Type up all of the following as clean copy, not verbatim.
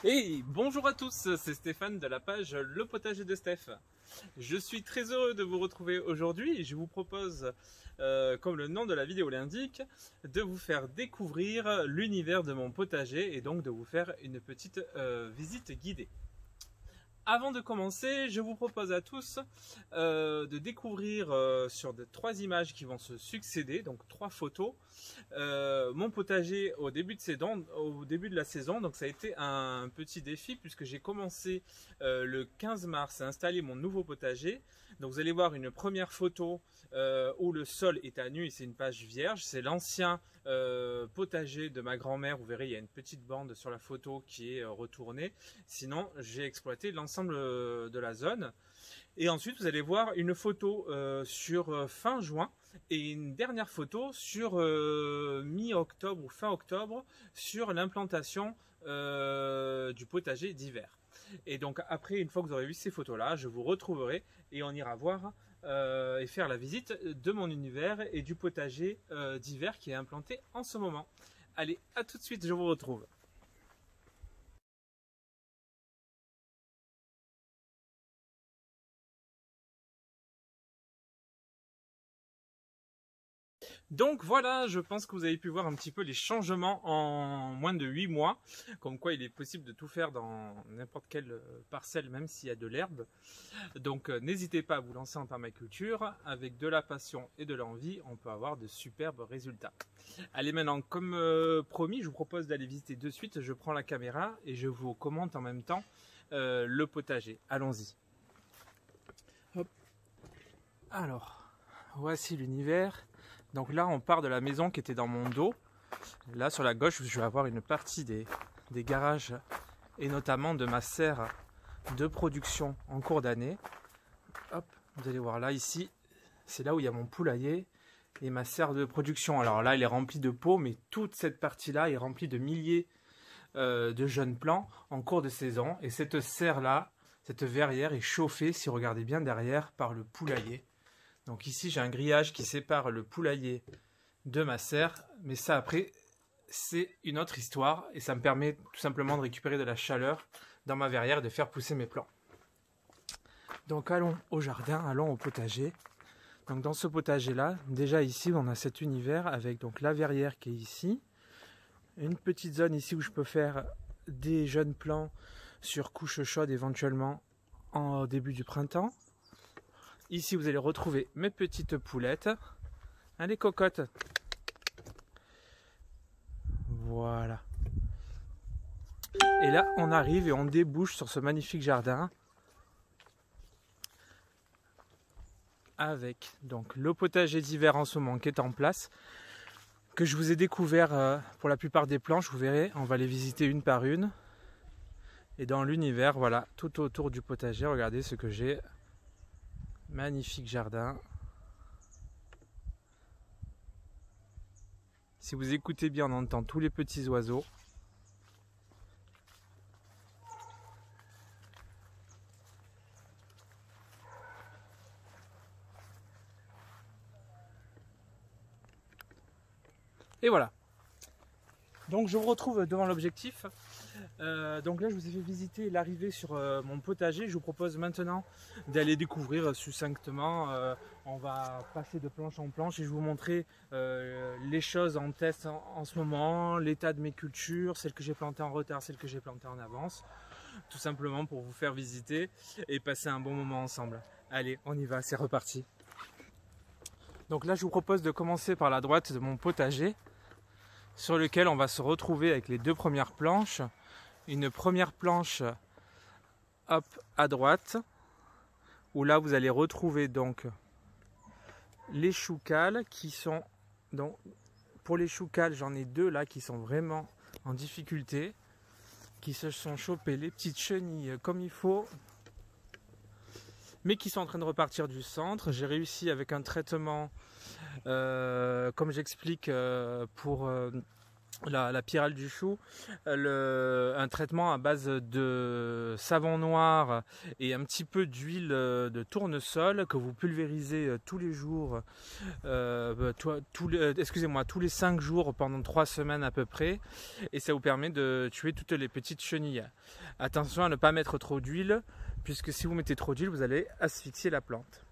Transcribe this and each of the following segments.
Et bonjour à tous, c'est Stéphane de la page Le Potager de Steph. Je suis très heureux de vous retrouver aujourd'hui et je vous propose, comme le nom de la vidéo l'indique, de vous faire découvrir l'univers de mon potager et donc de vous faire une petite visite guidée. Avant de commencer, je vous propose à tous de découvrir sur trois images qui vont se succéder, donc trois photos, mon potager au début de la saison. Donc ça a été un petit défi puisque j'ai commencé le 15 mars à installer mon nouveau potager. Donc vous allez voir une première photo où le sol est à nu et c'est une page vierge. C'est l'ancien potager de ma grand-mère. Vous verrez, il y a une petite bande sur la photo qui est retournée. Sinon, j'ai exploité l'ensemble de la zone. Et ensuite, vous allez voir une photo sur fin juin et une dernière photo sur mi-octobre ou fin octobre sur l'implantation du potager d'hiver. Et donc après, une fois que vous aurez vu ces photos-là, je vous retrouverai et on ira voir et faire la visite de mon univers et du potager d'hiver qui est implanté en ce moment. Allez, à tout de suite, je vous retrouve. Donc voilà, je pense que vous avez pu voir un petit peu les changements en moins de 8 mois, comme quoi il est possible de tout faire dans n'importe quelle parcelle, même s'il y a de l'herbe. Donc n'hésitez pas à vous lancer en permaculture, avec de la passion et de l'envie, on peut avoir de superbes résultats. Allez, maintenant, comme promis, je vous propose d'aller visiter de suite. Je prends la caméra et je vous commente en même temps le potager. Allons-y. Alors, voici l'univers. Donc là, on part de la maison qui était dans mon dos. Là, sur la gauche, je vais avoir une partie des garages et notamment de ma serre de production en cours d'année. Hop, vous allez voir là, ici, c'est là où il y a mon poulailler et ma serre de production. Alors là, elle est remplie de pots, mais toute cette partie-là est remplie de milliers de jeunes plants en cours de saison. Et cette serre-là, cette verrière est chauffée, si vous regardez bien derrière, par le poulailler. Donc ici, j'ai un grillage qui sépare le poulailler de ma serre. Mais ça, après, c'est une autre histoire. Et ça me permet tout simplement de récupérer de la chaleur dans ma verrière et de faire pousser mes plants. Donc allons au jardin, allons au potager. Donc dans ce potager-là, déjà ici, on a cet univers avec donc la verrière qui est ici. Une petite zone ici où je peux faire des jeunes plants sur couche chaude éventuellement en début du printemps. Ici, vous allez retrouver mes petites poulettes. Allez, cocottes. Voilà. Et là, on arrive et on débouche sur ce magnifique jardin. Avec donc le potager d'hiver en ce moment qui est en place. Que je vous ai découvert pour la plupart des planches. Vous verrez, on va les visiter une par une. Et dans l'univers, voilà, tout autour du potager, regardez ce que j'ai. Magnifique jardin. Si vous écoutez bien, on entend tous les petits oiseaux. Et voilà. Donc je vous retrouve devant l'objectif. Donc là je vous ai fait visiter l'arrivée sur mon potager. Je vous propose maintenant d'aller découvrir succinctement. On va passer de planche en planche et je vais vous montrer les choses en test en ce moment, l'état de mes cultures, celles que j'ai plantées en retard, celles que j'ai plantées en avance. Tout simplement pour vous faire visiter et passer un bon moment ensemble. Allez, on y va, c'est reparti. Donc là je vous propose de commencer par la droite de mon potager, sur lequel on va se retrouver avec les deux premières planches. Une première planche hop, à droite, où là vous allez retrouver donc les choucals qui sont, donc pour les choucals j'en ai deux là qui sont vraiment en difficulté, qui se sont chopés les petites chenilles comme il faut, mais qui sont en train de repartir du centre. J'ai réussi avec un traitement comme j'explique pour la pyrale du chou, un traitement à base de savon noir et un petit peu d'huile de tournesol que vous pulvérisez tous les jours, tous les 5 jours pendant 3 semaines à peu près, et ça vous permet de tuer toutes les petites chenilles. Attention à ne pas mettre trop d'huile, puisque si vous mettez trop d'huile, vous allez asphyxier la plante.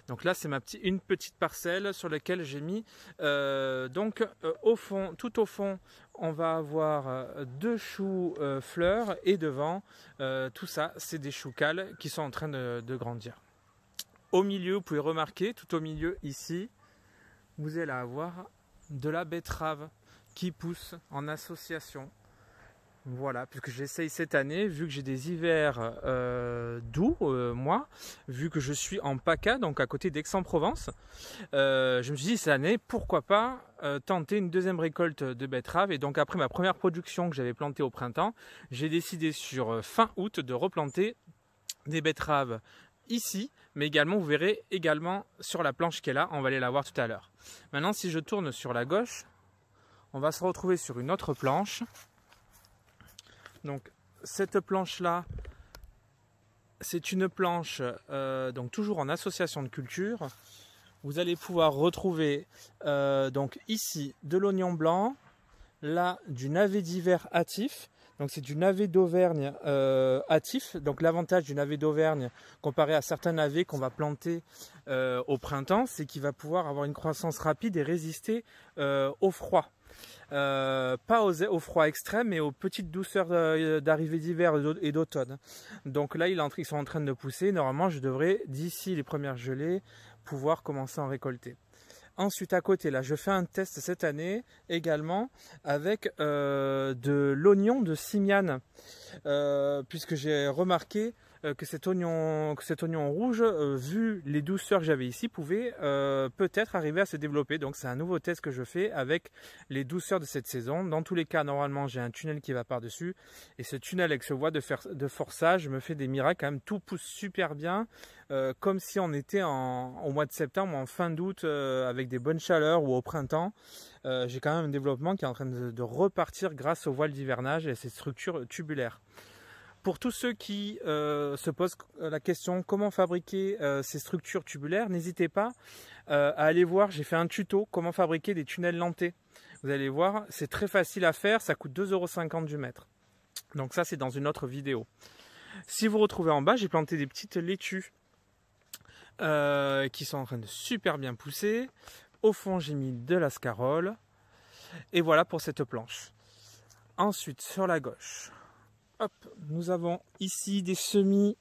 Donc là, c'est une petite parcelle sur laquelle j'ai mis. Au fond, tout au fond, on va avoir 2 choux fleurs, et devant, tout ça, c'est des choux cales qui sont en train de grandir. Au milieu, vous pouvez remarquer, tout au milieu ici, vous allez avoir de la betterave qui pousse en association. Voilà, puisque j'essaye cette année, vu que j'ai des hivers doux, moi, vu que je suis en PACA, donc à côté d'Aix-en-Provence, je me suis dit cette année, pourquoi pas tenter une deuxième récolte de betteraves. Et donc après ma première production que j'avais plantée au printemps, j'ai décidé sur fin août de replanter des betteraves ici, mais également, vous verrez également sur la planche qui est là, on va aller la voir tout à l'heure. Maintenant, si je tourne sur la gauche, on va se retrouver sur une autre planche. Donc cette planche là, c'est une planche donc toujours en association de culture. Vous allez pouvoir retrouver donc ici de l'oignon blanc, là du navet d'hiver hâtif. Donc c'est du navet d'Auvergne hâtif. Donc l'avantage du navet d'Auvergne comparé à certains navets qu'on va planter au printemps, c'est qu'il va pouvoir avoir une croissance rapide et résister au froid. Pas au froid extrême, mais aux petites douceurs d'arrivée d'hiver et d'automne. Donc là, ils sont en train de pousser. Normalement, je devrais, d'ici les premières gelées, pouvoir commencer à en récolter. Ensuite, à côté, là, je fais un test cette année également avec de l'oignon de Simiane, puisque j'ai remarqué que cet oignon rouge, vu les douceurs que j'avais ici, pouvait peut-être arriver à se développer. Donc c'est un nouveau test que je fais avec les douceurs de cette saison. Dans tous les cas, normalement, j'ai un tunnel qui va par-dessus. Et ce tunnel avec ce voie de forçage me fait des miracles. Quand même, tout pousse super bien, comme si on était au mois de septembre ou en fin d'août avec des bonnes chaleurs, ou au printemps. J'ai quand même un développement qui est en train de repartir grâce aux voiles d'hivernage et à ces structures tubulaires. Pour tous ceux qui se posent la question comment fabriquer ces structures tubulaires, n'hésitez pas à aller voir, j'ai fait un tuto comment fabriquer des tunnels lentés. Vous allez voir, c'est très facile à faire, ça coûte 2,50 € du mètre. Donc ça, c'est dans une autre vidéo. Si vous retrouvez en bas, j'ai planté des petites laitues qui sont en train de super bien pousser. Au fond, j'ai mis de la scarole. Et voilà pour cette planche. Ensuite, sur la gauche, hop, nous avons ici des semis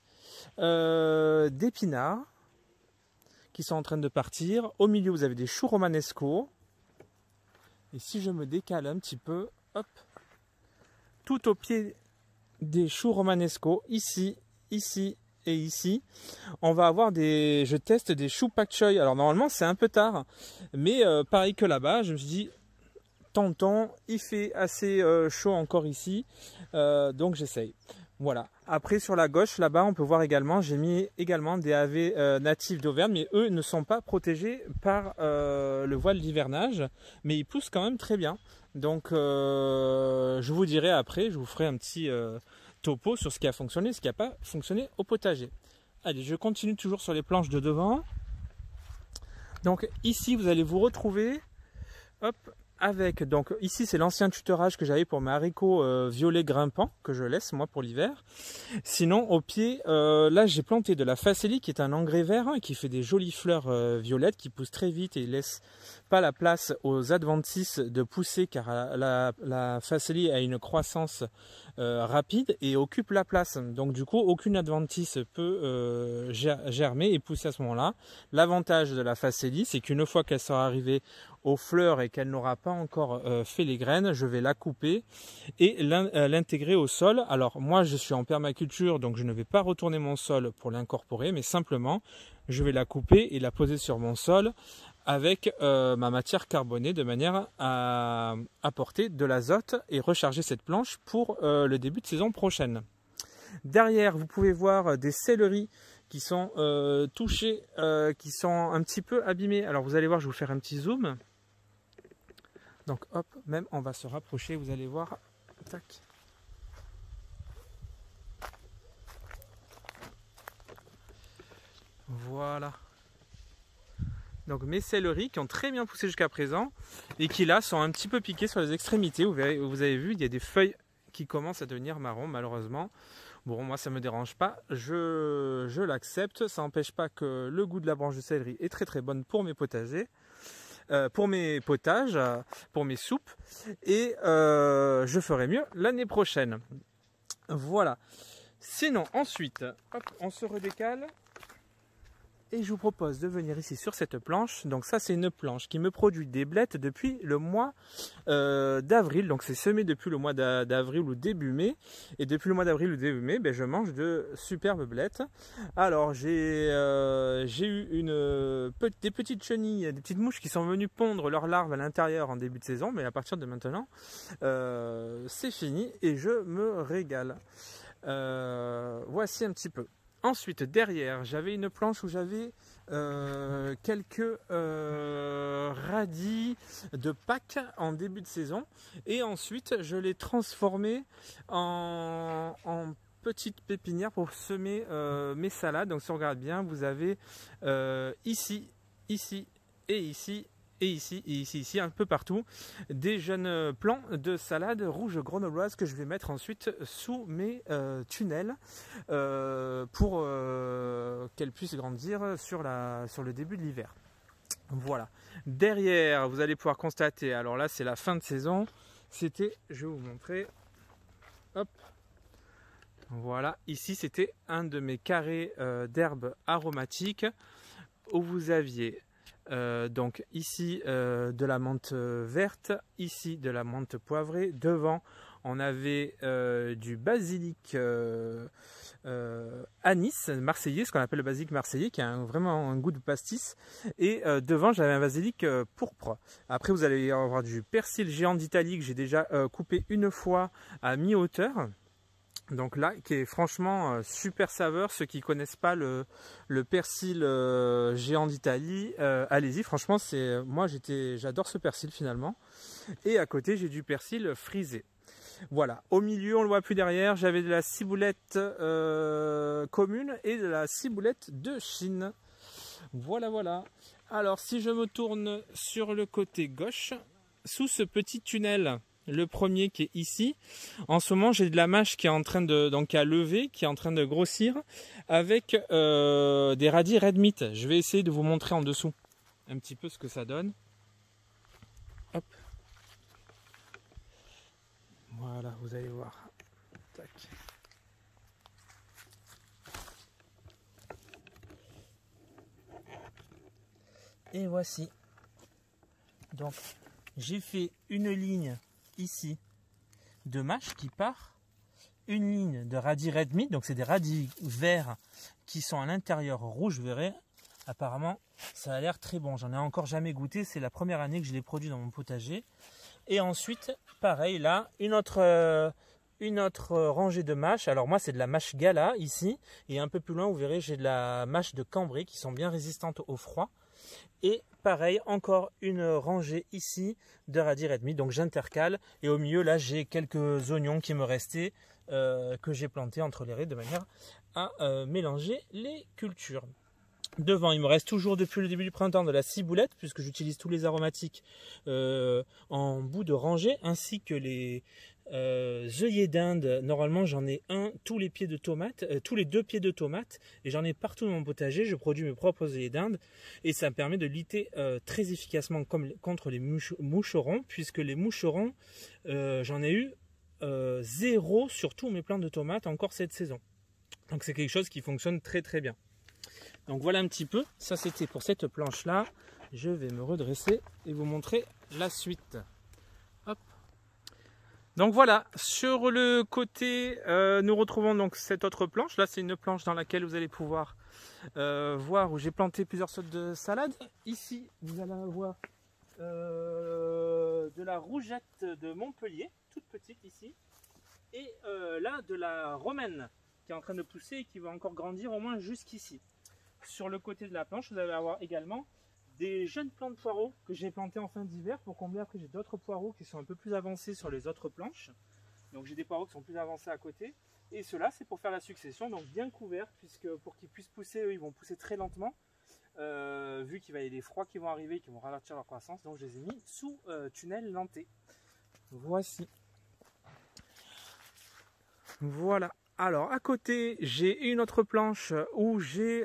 d'épinards qui sont en train de partir. Au milieu, vous avez des choux romanesco. Et si je me décale un petit peu, hop, tout au pied des choux romanesco, ici, ici et ici, on va avoir je teste des choux pak choi. Alors normalement, c'est un peu tard, mais pareil que là-bas, je me suis dit, tentons, il fait assez chaud encore ici, donc j'essaye. Voilà. Après, sur la gauche, là-bas, on peut voir également, j'ai mis également des havets natifs d'Auvergne, mais eux ne sont pas protégés par le voile d'hivernage, mais ils poussent quand même très bien. Donc, je vous dirai après, je vous ferai un petit topo sur ce qui a fonctionné, ce qui n'a pas fonctionné au potager. Allez, je continue toujours sur les planches de devant. Donc ici, vous allez vous retrouver, hop, avec, donc ici c'est l'ancien tutorage que j'avais pour mes haricots violets grimpants, que je laisse moi pour l'hiver. Sinon au pied, là j'ai planté de la facélie qui est un engrais vert hein, qui fait des jolies fleurs violettes qui poussent très vite et laisse pas la place aux adventices de pousser, car la facélie a une croissance rapide et occupe la place. Donc du coup aucune adventice peut germer et pousser à ce moment-là. L'avantage de la facélie, c'est qu'une fois qu'elle sera arrivée aux fleurs et qu'elle n'aura pas encore fait les graines, je vais la couper et l'intégrer au sol. Alors moi je suis en permaculture, donc je ne vais pas retourner mon sol pour l'incorporer, mais simplement je vais la couper et la poser sur mon sol avec ma matière carbonée, de manière à apporter de l'azote et recharger cette planche pour le début de saison prochaine. Derrière, vous pouvez voir des céleris qui sont touchés, qui sont un petit peu abîmés. Alors vous allez voir, je vais vous faire un petit zoom. Donc hop, même on va se rapprocher, vous allez voir. Tac. Voilà. Donc mes céleris qui ont très bien poussé jusqu'à présent et qui là sont un petit peu piqués sur les extrémités. Vous avez vu, il y a des feuilles qui commencent à devenir marron malheureusement. Bon, moi ça me dérange pas, je l'accepte. Ça n'empêche pas que le goût de la branche de céleri est très très bonne pour mes potagers. Pour mes potages, pour mes soupes, et je ferai mieux l'année prochaine. Voilà. Sinon, ensuite, hop, on se redécale. Et je vous propose de venir ici sur cette planche. Donc ça, c'est une planche qui me produit des blettes depuis le mois d'avril. Donc c'est semé depuis le mois d'avril ou début mai. Et depuis le mois d'avril ou début mai, ben, je mange de superbes blettes. Alors j'ai eu des petites chenilles, des petites mouches qui sont venues pondre leurs larves à l'intérieur en début de saison. Mais à partir de maintenant, c'est fini et je me régale. Voici un petit peu. Ensuite, derrière, j'avais une planche où j'avais quelques radis de Pâques en début de saison. Et ensuite, je l'ai transformé en petite pépinière pour semer mes salades. Donc, si on regarde bien, vous avez ici, ici et ici. Et ici, un peu partout, des jeunes plants de salade rouge grenobloise que je vais mettre ensuite sous mes tunnels pour qu'elles puissent grandir sur le début de l'hiver. Voilà. Derrière, vous allez pouvoir constater, alors là c'est la fin de saison, c'était, je vais vous montrer, hop, voilà, ici c'était un de mes carrés d'herbes aromatiques où vous aviez donc ici de la menthe verte, ici de la menthe poivrée, devant on avait du basilic anis marseillais, ce qu'on appelle le basilic marseillais, qui a vraiment un goût de pastis, et devant j'avais un basilic pourpre. Après vous allez avoir du persil géant d'Italie que j'ai déjà coupé une fois à mi-hauteur. Donc là, qui est franchement super saveur. Ceux qui ne connaissent pas le persil géant d'Italie, allez-y. Franchement, moi j'adore ce persil finalement. Et à côté, j'ai du persil frisé. Voilà. Au milieu, on ne le voit plus derrière. J'avais de la ciboulette commune et de la ciboulette de Chine. Voilà, voilà. Alors, si je me tourne sur le côté gauche, sous ce petit tunnel. Le premier qui est ici. En ce moment, j'ai de la mâche qui est en train qui a levé, qui est en train de grossir, avec des radis red meat. Je vais essayer de vous montrer en dessous un petit peu ce que ça donne. Hop. Voilà, vous allez voir. Tac. Et voici. Donc, j'ai fait une ligne ici de mâche qui part, une ligne de radis red meat, donc c'est des radis verts qui sont à l'intérieur rouge, vous verrez. Apparemment ça a l'air très bon, j'en ai encore jamais goûté, c'est la première année que je l'ai produit dans mon potager. Et ensuite pareil là, une autre rangée de mâches. Alors moi c'est de la mâche gala ici, et un peu plus loin vous verrez j'ai de la mâche de Cambrai qui sont bien résistantes au froid. Et pareil, encore une rangée ici de radis red meat. Donc j'intercale. Et au milieu, là, j'ai quelques oignons qui me restaient, que j'ai plantés entre les raies de manière à mélanger les cultures. Devant, il me reste toujours depuis le début du printemps de la ciboulette, puisque j'utilise tous les aromatiques en bout de rangée, ainsi que les œillets d'Inde. Normalement, j'en ai tous les pieds de tomates, tous les 2 pieds de tomates, et j'en ai partout dans mon potager. Je produis mes propres œillets d'Inde, et ça me permet de lutter très efficacement contre les moucherons, puisque les moucherons, j'en ai eu 0 sur tous mes plants de tomates encore cette saison. Donc c'est quelque chose qui fonctionne très très bien. Donc voilà un petit peu, ça c'était pour cette planche là. Je vais me redresser et vous montrer la suite. Hop. Donc voilà, sur le côté, nous retrouvons donc cette autre planche. Là c'est une planche dans laquelle vous allez pouvoir voir où j'ai planté plusieurs sortes de salades. Ici vous allez avoir de la rougette de Montpellier, toute petite ici. Et là de la romaine qui est en train de pousser et qui va encore grandir au moins jusqu'ici. Sur le côté de la planche, vous allez avoir également des jeunes plants de poireaux que j'ai plantés en fin d'hiver pour combler. Après j'ai d'autres poireaux qui sont un peu plus avancés sur les autres planches. Donc j'ai des poireaux qui sont plus avancés à côté. Et ceux-là c'est pour faire la succession, donc bien couverts, puisque pour qu'ils puissent pousser, eux ils vont pousser très lentement. Vu qu'il va y avoir des froids qui vont arriver, qui vont ralentir leur croissance, donc je les ai mis sous tunnel lenté. Voici. Voilà. Alors à côté j'ai une autre planche où j'ai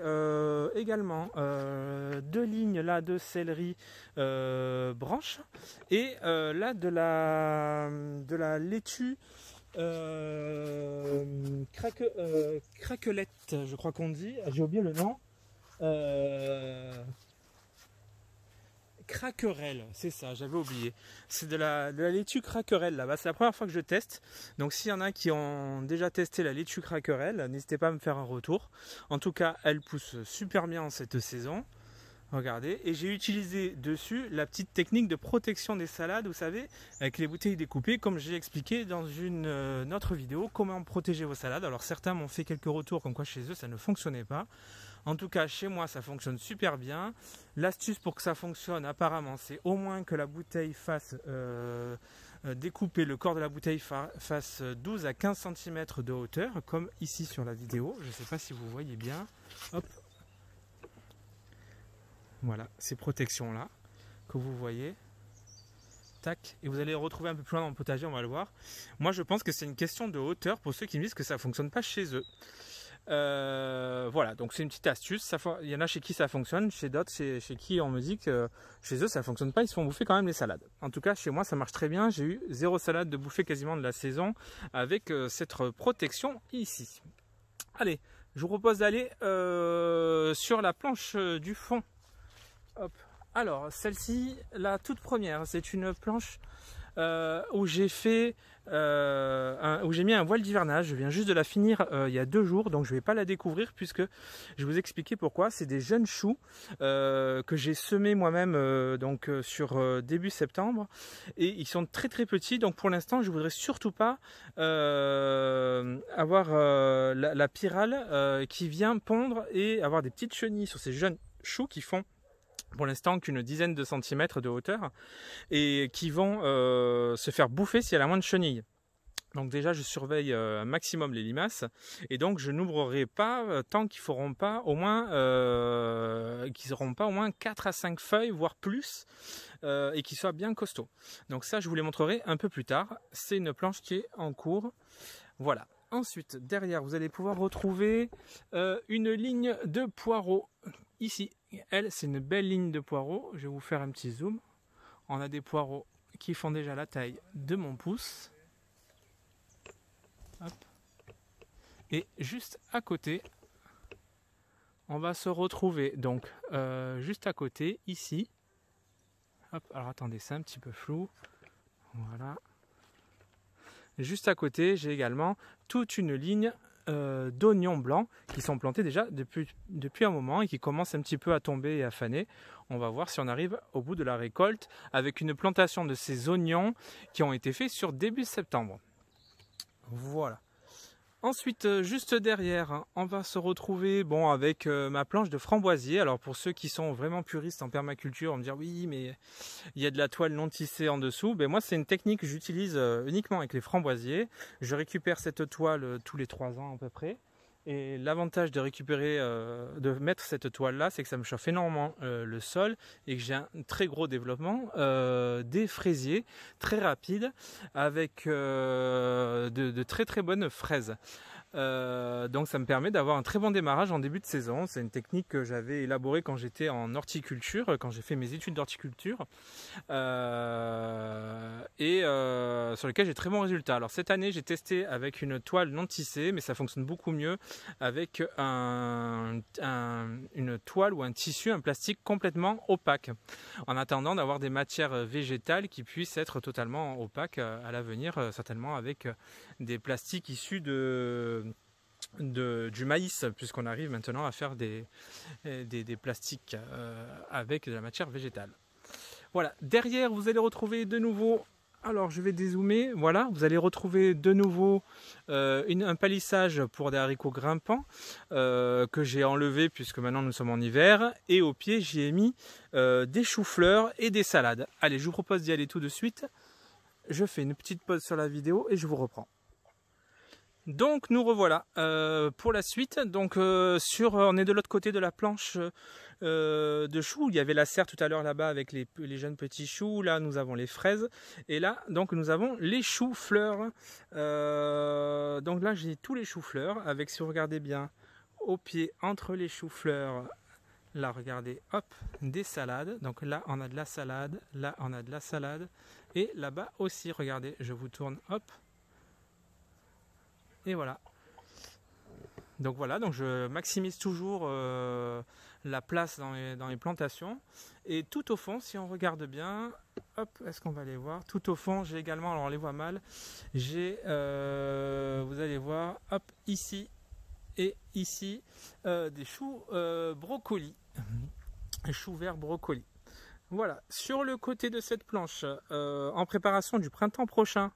également 2 lignes là de céleri branche et là de la laitue craquelette, je crois qu'on dit, j'ai oublié le nom. Craquerelle, c'est ça, j'avais oublié. C'est de la laitue craquerelle là-bas. C'est la première fois que je teste. Donc s'il y en a qui ont déjà testé la laitue craquerelle, n'hésitez pas à me faire un retour. En tout cas, elle pousse super bien en cette saison. Regardez, et j'ai utilisé dessus la petite technique de protection des salades, vous savez, avec les bouteilles découpées, comme j'ai expliqué dans une autre vidéo, comment protéger vos salades. Alors certains m'ont fait quelques retours comme quoi chez eux ça ne fonctionnait pas. En tout cas chez moi ça fonctionne super bien. L'astuce pour que ça fonctionne apparemment c'est au moins que la bouteille fasse découper, le corps de la bouteille fasse 12 à 15 cm de hauteur, comme ici sur la vidéo. Je ne sais pas si vous voyez bien. Hop. Voilà, ces protections-là que vous voyez. Tac. Et vous allez les retrouver un peu plus loin dans le potager, on va le voir. Moi, je pense que c'est une question de hauteur pour ceux qui me disent que ça ne fonctionne pas chez eux. Voilà, donc c'est une petite astuce. Il y en a chez qui ça fonctionne, chez d'autres, chez qui on me dit que chez eux ça ne fonctionne pas, ils se font bouffer quand même les salades. En tout cas, chez moi, ça marche très bien. J'ai eu 0 salade de bouffer quasiment de la saison avec cette protection ici. Allez, je vous propose d'aller sur la planche du fond. Hop. Alors celle-ci, la toute première, c'est une planche où j'ai fait où j'ai mis un voile d'hivernage. Je viens juste de la finir il y a 2 jours, donc je ne vais pas la découvrir puisque je vais vous expliquer pourquoi. C'est des jeunes choux que j'ai semés moi-même donc sur début septembre et ils sont très très petits. Donc pour l'instant, je voudrais surtout pas avoir la pyrale qui vient pondre et avoir des petites chenilles sur ces jeunes choux qui font pour l'instant qu'une dizaine de centimètres de hauteur et qui vont se faire bouffer s'il y a la moindre chenille. Donc déjà je surveille un maximum les limaces et donc je n'ouvrirai pas tant qu'ils feront pas au moins qu'ils n'auront pas au moins 4 à 5 feuilles voire plus et qu'ils soient bien costauds. Donc ça je vous les montrerai un peu plus tard. C'est une planche qui est en cours. Voilà. Ensuite derrière vous allez pouvoir retrouver une ligne de poireaux. Ici, elle, c'est une belle ligne de poireaux. Je vais vous faire un petit zoom. On a des poireaux qui font déjà la taille de mon pouce. Hop. Et juste à côté, on va se retrouver donc juste à côté, ici. Hop, alors attendez, c'est un petit peu flou. Voilà. Et juste à côté, j'ai également toute une ligne d'oignons blancs qui sont plantés déjà depuis un moment et qui commencent un petit peu à tomber et à faner. On va voir si on arrive au bout de la récolte avec une plantation de ces oignons qui ont été faits sur début septembre. Voilà. Ensuite, juste derrière, on va se retrouver avec ma planche de framboisier. Alors pour ceux qui sont vraiment puristes en permaculture, on va me dire oui, mais il y a de la toile non tissée en dessous. Ben moi, c'est une technique que j'utilise uniquement avec les framboisiers. Je récupère cette toile tous les 3 ans à peu près. Et l'avantage de récupérer, de mettre cette toile-là, c'est que ça me chauffe énormément le sol et que j'ai un très gros développement des fraisiers très rapides avec de très très bonnes fraises. Donc ça me permet d'avoir un très bon démarrage en début de saison. C'est une technique que j'avais élaborée quand j'étais en horticulture, quand j'ai fait mes études d'horticulture et sur lesquelles j'ai très bons résultats. Alors cette année j'ai testé avec une toile non tissée, mais ça fonctionne beaucoup mieux avec une toile ou un tissu, un plastique complètement opaque, en attendant d'avoir des matières végétales qui puissent être totalement opaques à l'avenir, certainement avec des plastiques issus du maïs, puisqu'on arrive maintenant à faire des plastiques avec de la matière végétale. Voilà, derrière vous allez retrouver de nouveau Alors je vais dézoomer, voilà, vous allez retrouver de nouveau un palissage pour des haricots grimpants que j'ai enlevé puisque maintenant nous sommes en hiver, et au pied j'y ai mis des choux-fleurs et des salades. Allez, je vous propose d'y aller tout de suite. Je fais une petite pause sur la vidéo et je vous reprends. Donc nous revoilà pour la suite. Donc on est de l'autre côté de la planche de choux. Il y avait la serre tout à l'heure là-bas avec les jeunes petits choux. Là nous avons les fraises et là donc nous avons les choux-fleurs. Donc là j'ai tous les choux-fleurs avec, si vous regardez bien, au pied entre les choux-fleurs. Là regardez, hop, des salades. Donc là on a de la salade, là on a de la salade et là-bas aussi. Regardez, je vous tourne, hop. Et voilà. Donc voilà, donc je maximise toujours la place dans les plantations. Et tout au fond, si on regarde bien, hop, est-ce qu'on va les voir? Tout au fond, j'ai également, alors on les voit mal, j'ai, vous allez voir, hop, ici et ici, des choux brocolis, choux verts brocolis. Voilà, sur le côté de cette planche, en préparation du printemps prochain,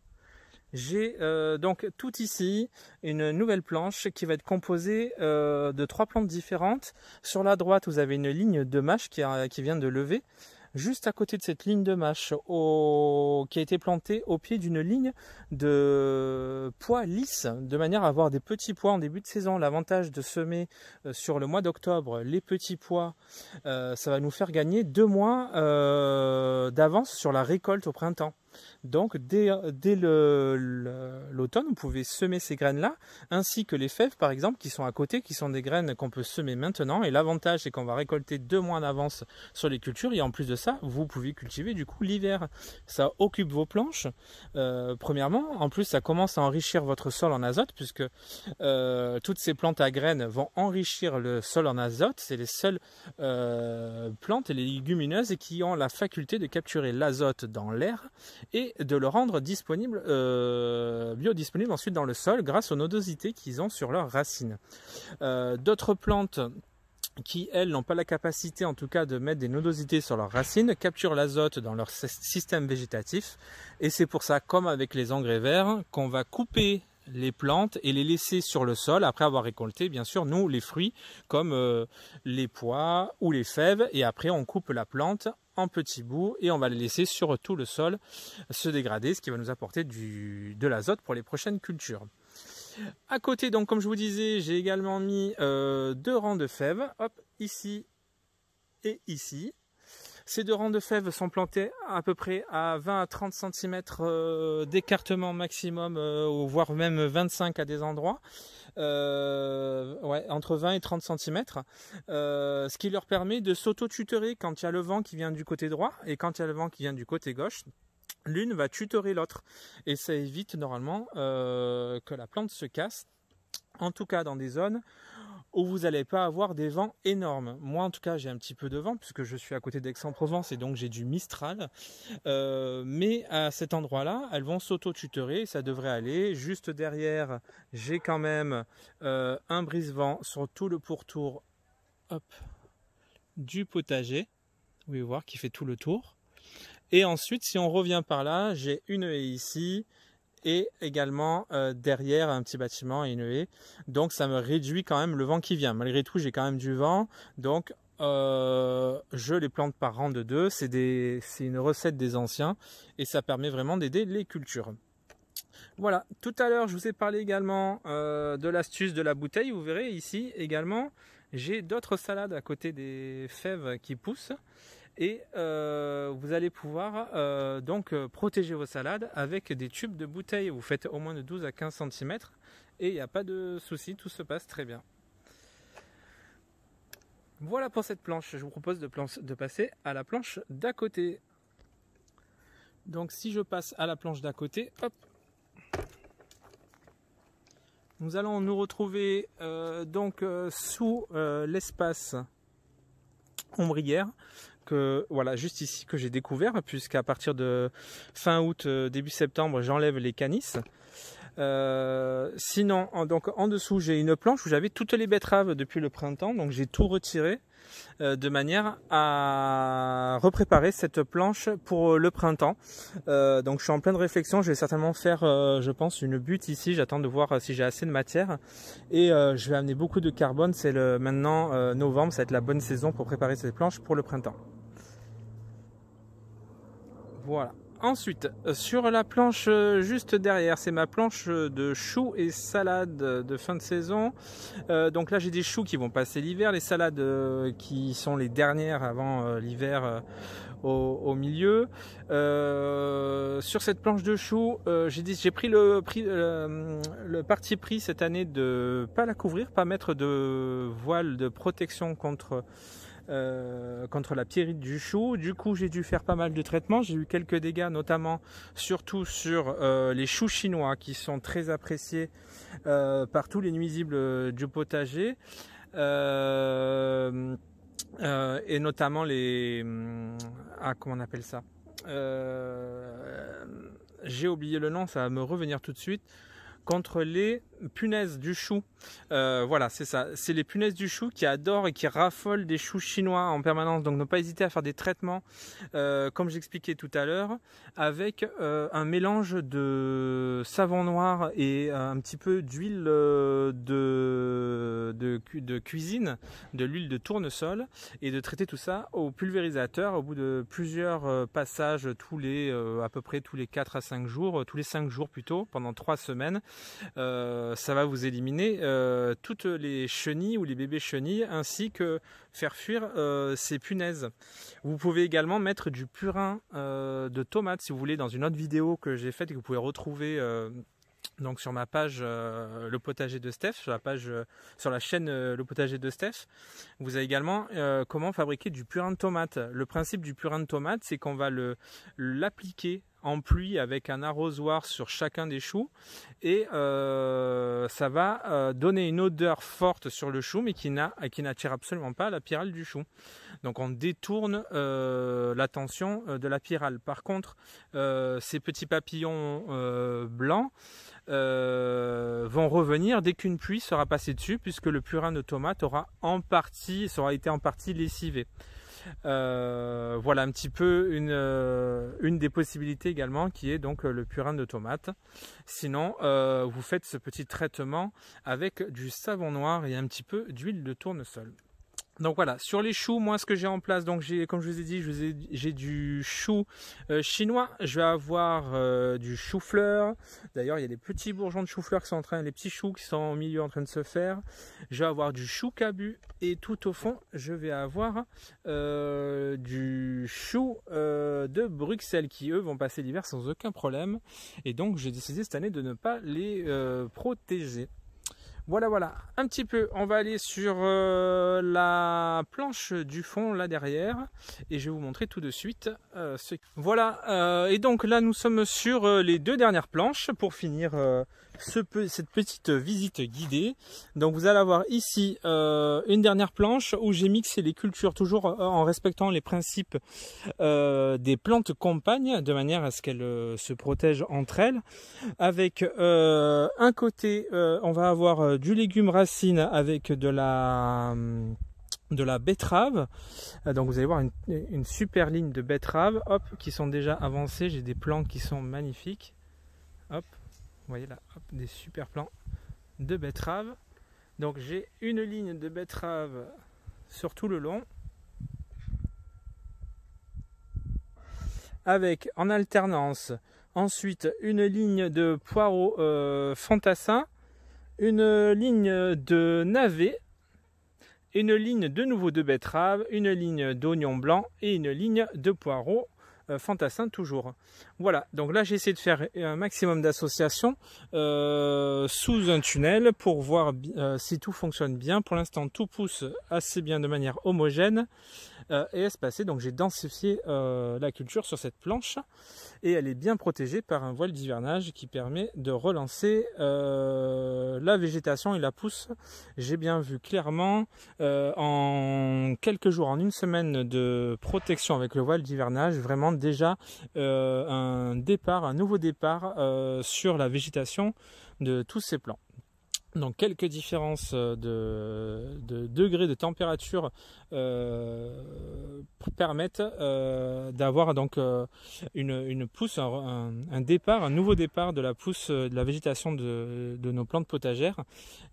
j'ai donc tout ici une nouvelle planche qui va être composée de 3 plantes différentes. Sur la droite, vous avez une ligne de mâche qui vient de lever. Juste à côté de cette ligne de mâche qui a été plantée au pied d'une ligne de pois lisses, de manière à avoir des petits pois en début de saison. L'avantage de semer sur le mois d'octobre les petits pois, ça va nous faire gagner 2 mois d'avance sur la récolte au printemps. Donc dès l'automne, vous pouvez semer ces graines-là, ainsi que les fèves par exemple qui sont à côté, qui sont des graines qu'on peut semer maintenant. Et l'avantage c'est qu'on va récolter 2 mois en avance sur les cultures, et en plus de ça, vous pouvez cultiver du coup l'hiver. Ça occupe vos planches, premièrement. En plus, ça commence à enrichir votre sol en azote, puisque toutes ces plantes à graines vont enrichir le sol en azote. C'est les seules plantes, les légumineuses, qui ont la faculté de capturer l'azote dans l'air et de le rendre disponible, biodisponible ensuite dans le sol grâce aux nodosités qu'ils ont sur leurs racines. D'autres plantes qui, elles, n'ont pas la capacité en tout cas de mettre des nodosités sur leurs racines, capturent l'azote dans leur système végétatif, et c'est pour ça, comme avec les engrais verts, qu'on va couper les plantes et les laisser sur le sol après avoir récolté bien sûr nous les fruits comme les pois ou les fèves, et après on coupe la plante en petits bouts et on va les laisser sur tout le sol se dégrader, ce qui va nous apporter de l'azote pour les prochaines cultures. À côté, donc comme je vous disais, j'ai également mis 2 rangs de fèves, hop, ici et ici. Ces 2 rangs de fèves sont plantés à peu près à 20 à 30 cm d'écartement maximum, voire même 25 à des endroits. Ouais, entre 20 et 30 cm, ce qui leur permet de s'auto-tutorer quand il y a le vent qui vient du côté droit et quand il y a le vent qui vient du côté gauche. L'une va tutorer l'autre et ça évite normalement que la plante se casse, en tout cas dans des zones où vous n'allez pas avoir des vents énormes. Moi en tout cas j'ai un petit peu de vent puisque je suis à côté d'Aix-en-Provence et donc j'ai du Mistral, mais à cet endroit là elles vont s'auto-tutorer, ça devrait aller. Juste derrière j'ai quand même un brise-vent sur tout le pourtour, hop, du potager, vous pouvez voir qui fait tout le tour. Et ensuite si on revient par là, j'ai une haie ici et également derrière un petit bâtiment et une haie, donc ça me réduit quand même le vent qui vient. Malgré tout j'ai quand même du vent, donc je les plante par rang de 2, c'est une recette des anciens et ça permet vraiment d'aider les cultures. Voilà, tout à l'heure je vous ai parlé également de l'astuce de la bouteille. Vous verrez ici également j'ai d'autres salades à côté des fèves qui poussent. Et vous allez pouvoir donc protéger vos salades avec des tubes de bouteille. Vous faites au moins de 12 à 15 cm et il n'y a pas de souci, tout se passe très bien. Voilà pour cette planche. Je vous propose de passer à la planche d'à côté. Donc si je passe à la planche d'à côté, hop, nous allons nous retrouver sous l'espace ombrière. Voilà, juste ici que j'ai découvert, puisqu'à partir de fin août, début septembre, j'enlève les canisses. Sinon, donc en dessous, j'ai une planche où j'avais toutes les betteraves depuis le printemps, donc j'ai tout retiré. de manière à repréparer cette planche pour le printemps. Donc je suis en pleine réflexion, je vais certainement faire je pense une butte ici, j'attends de voir si j'ai assez de matière et je vais amener beaucoup de carbone. C'est maintenant novembre, ça va être la bonne saison pour préparer cette planche pour le printemps. Voilà. Ensuite, sur la planche juste derrière, c'est ma planche de choux et salades de fin de saison. Donc là, j'ai des choux qui vont passer l'hiver, les salades qui sont les dernières avant l'hiver au milieu. Sur cette planche de choux, j'ai pris le parti pris cette année de pas la couvrir, pas mettre de voile de protection contre la pierrite du chou. Du coup, j'ai dû faire pas mal de traitements. J'ai eu quelques dégâts, notamment surtout sur les choux chinois qui sont très appréciés par tous les nuisibles du potager. Et notamment les... comment on appelle ça, j'ai oublié le nom, ça va me revenir tout de suite. Contre les punaises du chou. Voilà, c'est ça. C'est les punaises du chou qui adorent et qui raffolent des choux chinois en permanence. Donc ne pas hésiter à faire des traitements, comme j'expliquais tout à l'heure, avec un mélange de savon noir et un petit peu d'huile de cuisine, de l'huile de tournesol, et de traiter tout ça au pulvérisateur au bout de plusieurs passages à peu près tous les 4 à 5 jours, tous les 5 jours plutôt, pendant 3 semaines. Ça va vous éliminer toutes les chenilles ou les bébés chenilles, ainsi que faire fuir ces punaises. Vous pouvez également mettre du purin de tomate, si vous voulez, dans une autre vidéo que j'ai faite et que vous pouvez retrouver donc sur ma page Le Potager de Steph, sur la chaîne Le Potager de Steph. Vous avez également comment fabriquer du purin de tomate. Le principe du purin de tomate, c'est qu'on va l'appliquer en pluie avec un arrosoir sur chacun des choux, et ça va donner une odeur forte sur le chou, mais qui n'attire absolument pas la pyrale du chou. Donc on détourne l'attention de la pyrale. Par contre, ces petits papillons blancs vont revenir dès qu'une pluie sera passée dessus, puisque le purin de tomate aura été en partie lessivé. Voilà un petit peu une des possibilités également, qui est donc le purin de tomate. Sinon, vous faites ce petit traitement avec du savon noir et un petit peu d'huile de tournesol. Donc voilà, sur les choux, moi ce que j'ai en place, donc comme je vous ai dit, j'ai du chou chinois, je vais avoir du chou-fleur. D'ailleurs, il y a des petits bourgeons de chou-fleur qui sont les petits choux qui sont au milieu en train de se faire. Je vais avoir du chou cabu, et tout au fond, je vais avoir du chou de Bruxelles, qui eux vont passer l'hiver sans aucun problème. Et donc j'ai décidé cette année de ne pas les protéger. Voilà, un petit peu, on va aller sur la planche du fond là derrière, et je vais vous montrer tout de suite Voilà, et donc là nous sommes sur les 2 dernières planches pour finir cette petite visite guidée. Donc vous allez avoir ici une dernière planche où j'ai mixé les cultures, toujours en respectant les principes des plantes compagnes, de manière à ce qu'elles se protègent entre elles. Avec un côté, on va avoir du légume racine avec de la betterave. Donc vous allez voir une super ligne de betteraves, hop, qui sont déjà avancées. J'ai des plants qui sont magnifiques, hop, vous voyez là, hop, des super plants de betteraves. Donc j'ai une ligne de betterave sur tout le long, avec en alternance ensuite une ligne de poireaux fantassins, une ligne de navets, une ligne de nouveau de betterave, une ligne d'oignons blancs et une ligne de poireaux fantassins toujours. Voilà, donc là j'ai essayé de faire un maximum d'associations sous un tunnel pour voir si tout fonctionne bien. Pour l'instant tout pousse assez bien de manière homogène et espacée, donc j'ai densifié la culture sur cette planche, et elle est bien protégée par un voile d'hivernage qui permet de relancer la végétation et la pousse. J'ai bien vu clairement en quelques jours, en une semaine de protection avec le voile d'hivernage, vraiment déjà un nouveau départ sur la végétation de tous ces plants. Donc quelques différences de degrés de température permettent d'avoir donc une pousse, un départ, un nouveau départ de la pousse de la végétation de nos plantes potagères.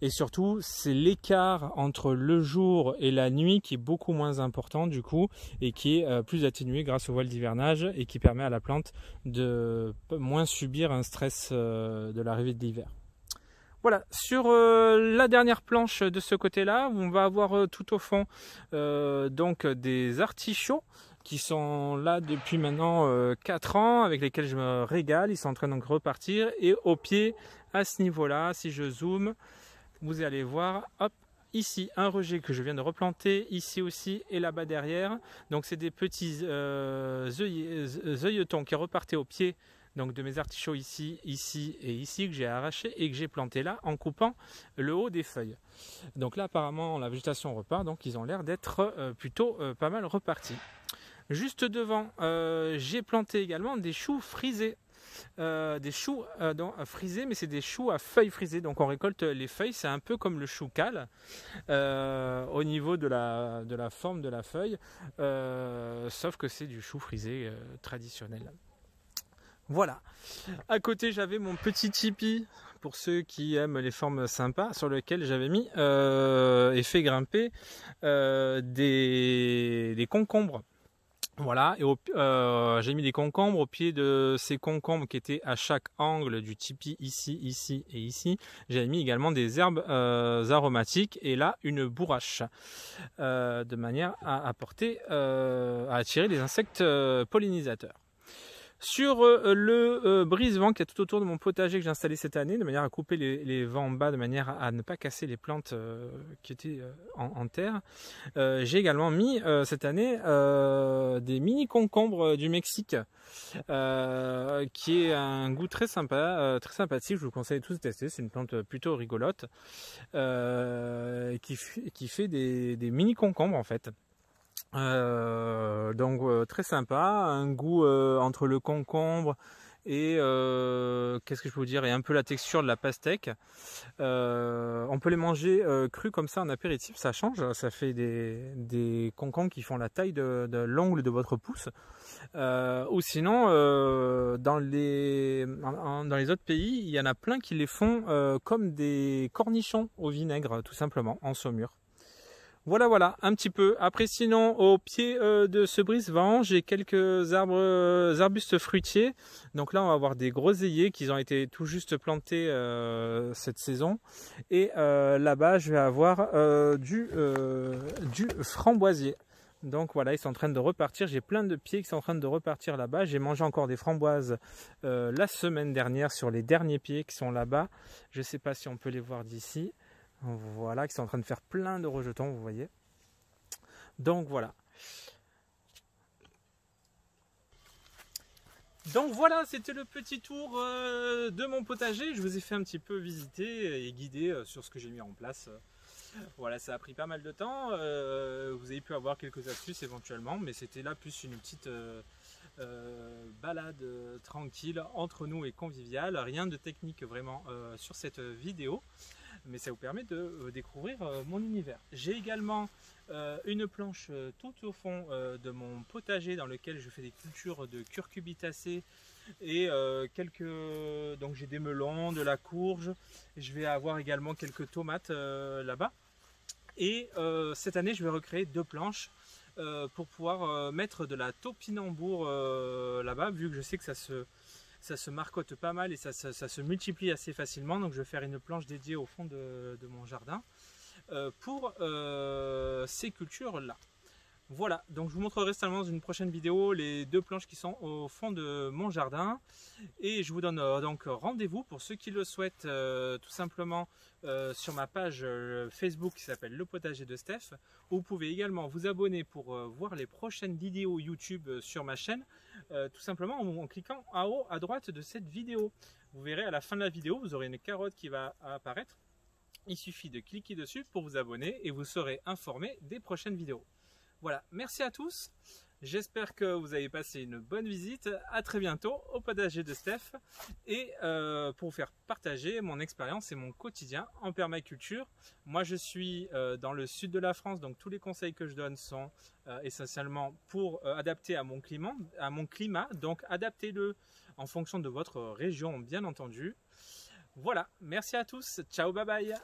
Et surtout, c'est l'écart entre le jour et la nuit qui est beaucoup moins important du coup et qui est plus atténué grâce au voile d'hivernage et qui permet à la plante de moins subir un stress de l'arrivée de l'hiver. Voilà, sur la dernière planche de ce côté-là, on va avoir tout au fond donc des artichauts qui sont là depuis maintenant 4 ans, avec lesquels je me régale. Ils sont en train de repartir. Et au pied, à ce niveau-là, si je zoome, vous allez voir, hop, ici un rejet que je viens de replanter, ici aussi et là-bas derrière. Donc c'est des petits œilletons qui repartaient au pied. Donc de mes artichauts ici, ici et ici que j'ai arraché et que j'ai planté là en coupant le haut des feuilles. Donc là apparemment la végétation repart, donc ils ont l'air d'être plutôt pas mal repartis. Juste devant, j'ai planté également des choux frisés. Des choux frisés, mais c'est des choux à feuilles frisées. Donc on récolte les feuilles, c'est un peu comme le chou cal au niveau de la forme de la feuille, sauf que c'est du chou frisé traditionnel. Voilà, à côté j'avais mon petit tipi pour ceux qui aiment les formes sympas sur lequel j'avais mis et fait grimper des concombres. Voilà, et j'ai mis des concombres au pied de ces concombres qui étaient à chaque angle du tipi, ici, ici et ici. J'avais mis également des herbes aromatiques et là une bourrache de manière à attirer les insectes pollinisateurs. Sur le brise-vent qui est tout autour de mon potager que j'ai installé cette année, de manière à couper les vents en bas, de manière à ne pas casser les plantes qui étaient en terre, j'ai également mis cette année des mini concombres du Mexique, qui est un goût très sympa, très sympathique. Je vous conseille tous de tester. C'est une plante plutôt rigolote qui fait des mini concombres en fait. Donc très sympa, un goût entre le concombre et qu'est-ce que je peux vous dire, et un peu la texture de la pastèque. On peut les manger crus comme ça en apéritif, ça change, ça fait des concombres qui font la taille de l'ongle de votre pouce. Ou sinon dans les autres pays, il y en a plein qui les font comme des cornichons au vinaigre, tout simplement, en saumure. Voilà, un petit peu. Après, sinon, au pied de ce brise-vent, j'ai quelques arbustes fruitiers. Donc là, on va avoir des groseilliers qui ont été tout juste plantés cette saison. Et là-bas, je vais avoir du framboisier. Donc voilà, ils sont en train de repartir. J'ai plein de pieds qui sont en train de repartir là-bas. J'ai mangé encore des framboises la semaine dernière sur les derniers pieds qui sont là-bas. Je ne sais pas si on peut les voir d'ici. Voilà, qui sont en train de faire plein de rejetons, vous voyez. Donc voilà. Donc voilà, c'était le petit tour de mon potager. Je vous ai fait un petit peu visiter et guider sur ce que j'ai mis en place. Voilà, ça a pris pas mal de temps. Vous avez pu avoir quelques astuces éventuellement, mais c'était là plus une petite balade tranquille entre nous et conviviale. Rien de technique vraiment sur cette vidéo, mais ça vous permet de découvrir mon univers. J'ai également une planche tout au fond de mon potager dans lequel je fais des cultures de curcubitacées et donc j'ai des melons, de la courge. Je vais avoir également quelques tomates là-bas. Et cette année, je vais recréer 2 planches pour pouvoir mettre de la topinambour là-bas, vu que je sais que ça se marcotte pas mal et ça se multiplie assez facilement. Donc je vais faire une planche dédiée au fond de mon jardin pour ces cultures là. Voilà, donc je vous montrerai certainement dans une prochaine vidéo les 2 planches qui sont au fond de mon jardin. Et je vous donne donc rendez-vous pour ceux qui le souhaitent tout simplement sur ma page Facebook qui s'appelle Le Potager de Steph. Vous pouvez également vous abonner pour voir les prochaines vidéos YouTube sur ma chaîne, tout simplement en cliquant en haut à droite de cette vidéo. Vous verrez à la fin de la vidéo, vous aurez une carotte qui va apparaître. Il suffit de cliquer dessus pour vous abonner et vous serez informé des prochaines vidéos. Voilà, merci à tous, J'espère que vous avez passé une bonne visite. À très bientôt au potager de Steph et pour vous faire partager mon expérience et mon quotidien en permaculture. Moi je suis dans le sud de la France, donc tous les conseils que je donne sont essentiellement pour adapter à mon climat, donc adaptez-le en fonction de votre région bien entendu. Voilà, merci à tous, ciao, bye bye.